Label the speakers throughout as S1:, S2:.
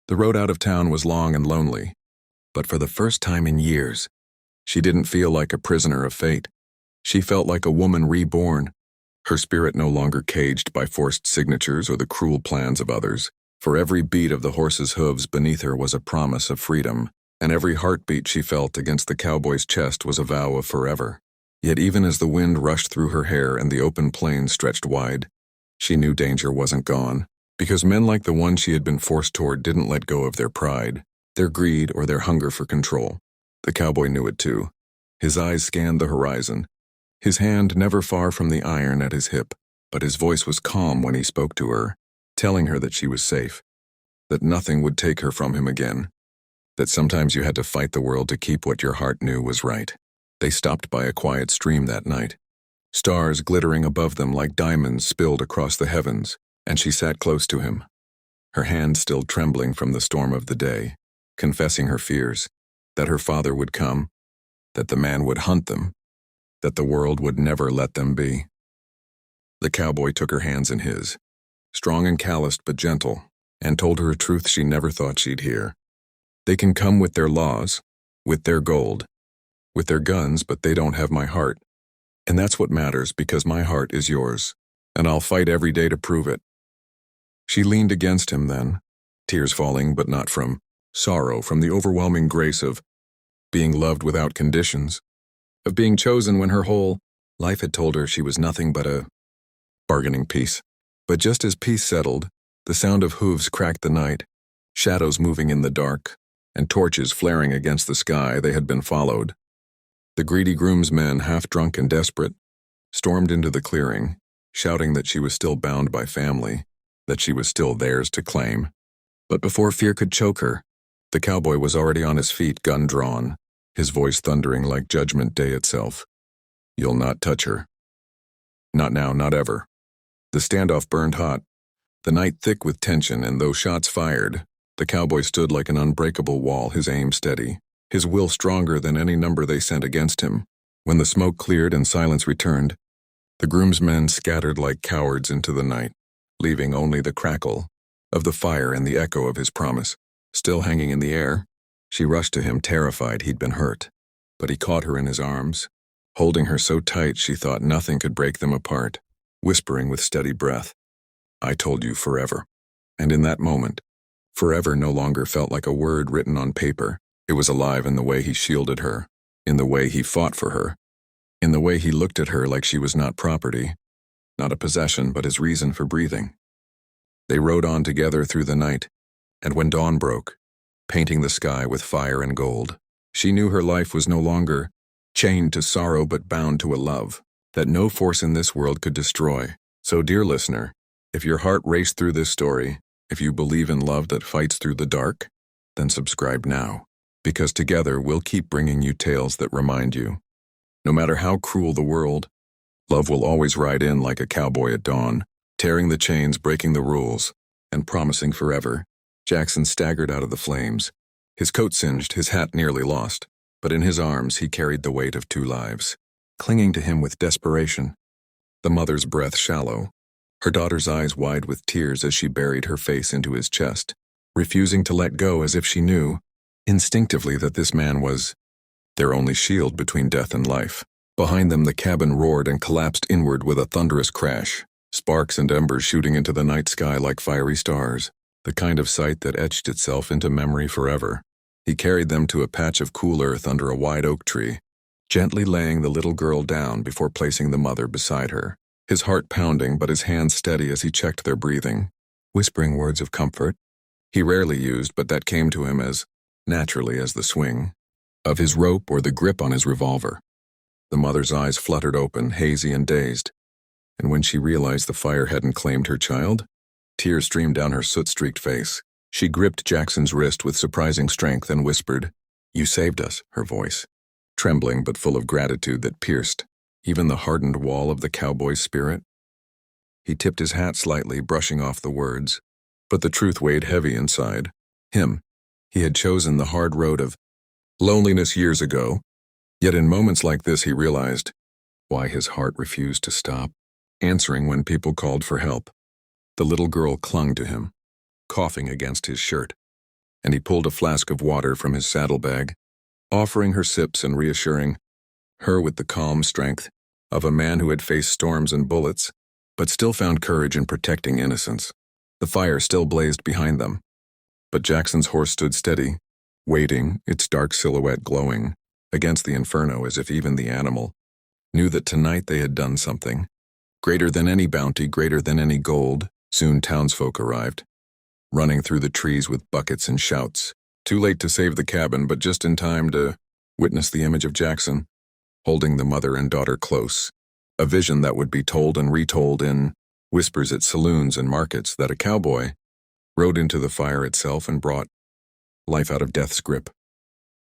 S1: The road out of town was long and lonely, but for the first time in years, she didn't feel like a prisoner of fate. She felt like a woman reborn, her spirit no longer caged by forced signatures or the cruel plans of others. For every beat of the horse's hooves beneath her was a promise of freedom, and every heartbeat she felt against the cowboy's chest was a vow of forever. Yet even as the wind rushed through her hair and the open plain stretched wide, she knew danger wasn't gone, because men like the one she had been forced toward didn't let go of their pride, their greed, or their hunger for control. The cowboy knew it too. His eyes scanned the horizon, his hand never far from the iron at his hip, but his voice was calm when he spoke to her, telling her that she was safe, that nothing would take her from him again, that sometimes you had to fight the world to keep what your heart knew was right. They stopped by a quiet stream that night. Stars glittering above them like diamonds spilled across the heavens, and she sat close to him, her hand still trembling from the storm of the day, confessing her fears, that her father would come, that the man would hunt them, that the world would never let them be. The cowboy took her hands in his, strong and calloused but gentle, and told her a truth she never thought she'd hear. They can come with their laws, with their gold, with their guns, but they don't have my heart. And that's what matters, because my heart is yours, and I'll fight every day to prove it. She leaned against him then, tears falling, but not from sorrow, from the overwhelming grace of being loved without conditions, of being chosen when her whole life had told her she was nothing but a bargaining piece. But just as peace settled, the sound of hooves cracked the night, shadows moving in the dark, and torches flaring against the sky. They had been followed. The greedy groomsmen, half drunk and desperate, stormed into the clearing, shouting that she was still bound by family, that she was still theirs to claim. But before fear could choke her, the cowboy was already on his feet, gun drawn, his voice thundering like Judgment Day itself. You'll not touch her. Not now, not ever. The standoff burned hot, the night thick with tension, and though shots fired, the cowboy stood like an unbreakable wall, his aim steady, his will stronger than any number they sent against him. When the smoke cleared and silence returned, the groomsmen scattered like cowards into the night, leaving only the crackle of the fire and the echo of his promise. Still hanging in the air, she rushed to him, terrified he'd been hurt. But he caught her in his arms, holding her so tight she thought nothing could break them apart, whispering with steady breath, I told you forever. And in that moment, forever no longer felt like a word written on paper. It was alive in the way he shielded her, in the way he fought for her, in the way he looked at her like she was not property, not a possession, but his reason for breathing. They rode on together through the night, and when dawn broke, painting the sky with fire and gold, she knew her life was no longer chained to sorrow but bound to a love that no force in this world could destroy. So, dear listener, if your heart raced through this story, if you believe in love that fights through the dark, then subscribe now, because together we'll keep bringing you tales that remind you, no matter how cruel the world, love will always ride in like a cowboy at dawn, tearing the chains, breaking the rules, and promising forever. Jackson staggered out of the flames, his coat singed, his hat nearly lost, but in his arms he carried the weight of 2 lives, clinging to him with desperation. The mother's breath shallow, her daughter's eyes wide with tears as she buried her face into his chest, refusing to let go, as if she knew, instinctively, that this man was their only shield between death and life. Behind them the cabin roared and collapsed inward with a thunderous crash, sparks and embers shooting into the night sky like fiery stars, the kind of sight that etched itself into memory forever. He carried them to a patch of cool earth under a wide oak tree, gently laying the little girl down before placing the mother beside her, his heart pounding but his hands steady as he checked their breathing, whispering words of comfort he rarely used, but that came to him as naturally as the swing of his rope or the grip on his revolver. The mother's eyes fluttered open, hazy and dazed, and when she realized the fire hadn't claimed her child, tears streamed down her soot-streaked face. She gripped Jackson's wrist with surprising strength and whispered, You saved us, her voice, trembling but full of gratitude that pierced even the hardened wall of the cowboy's spirit. He tipped his hat slightly, brushing off the words, but the truth weighed heavy inside. He had chosen the hard road of loneliness years ago, yet in moments like this he realized why his heart refused to stop, answering when people called for help. The little girl clung to him, coughing against his shirt, and he pulled a flask of water from his saddlebag, offering her sips and reassuring her with the calm strength of a man who had faced storms and bullets, but still found courage in protecting innocence. The fire still blazed behind them, but Jackson's horse stood steady, waiting, its dark silhouette glowing against the inferno, as if even the animal knew that tonight they had done something greater than any bounty, greater than any gold. Soon townsfolk arrived, running through the trees with buckets and shouts, too late to save the cabin, but just in time to witness the image of Jackson, holding the mother and daughter close, a vision that would be told and retold in whispers at saloons and markets, that a cowboy rode into the fire itself and brought life out of death's grip.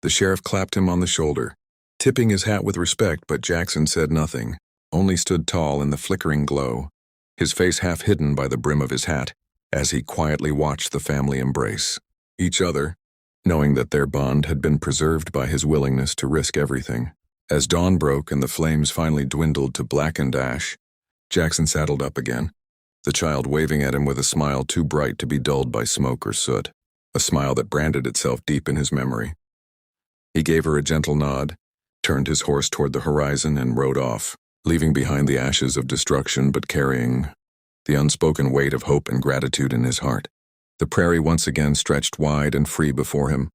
S1: The sheriff clapped him on the shoulder, tipping his hat with respect, but Jackson said nothing, only stood tall in the flickering glow, his face half hidden by the brim of his hat, as he quietly watched the family embrace each other, knowing that their bond had been preserved by his willingness to risk everything. As dawn broke and the flames finally dwindled to blackened ash, Jackson saddled up again, the child waving at him with a smile too bright to be dulled by smoke or soot, a smile that branded itself deep in his memory. He gave her a gentle nod, turned his horse toward the horizon, and rode off, leaving behind the ashes of destruction but carrying the unspoken weight of hope and gratitude in his heart. The prairie once again stretched wide and free before him,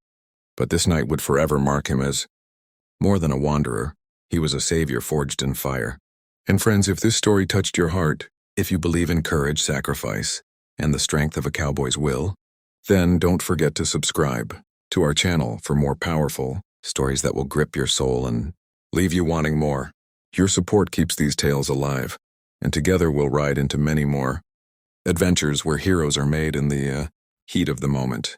S1: but this night would forever mark him as more than a wanderer. He was a savior forged in fire. And friends, if this story touched your heart, if you believe in courage, sacrifice, and the strength of a cowboy's will, then don't forget to subscribe to our channel for more powerful stories that will grip your soul and leave you wanting more. Your support keeps these tales alive, and together we'll ride into many more adventures where heroes are made in the heat of the moment.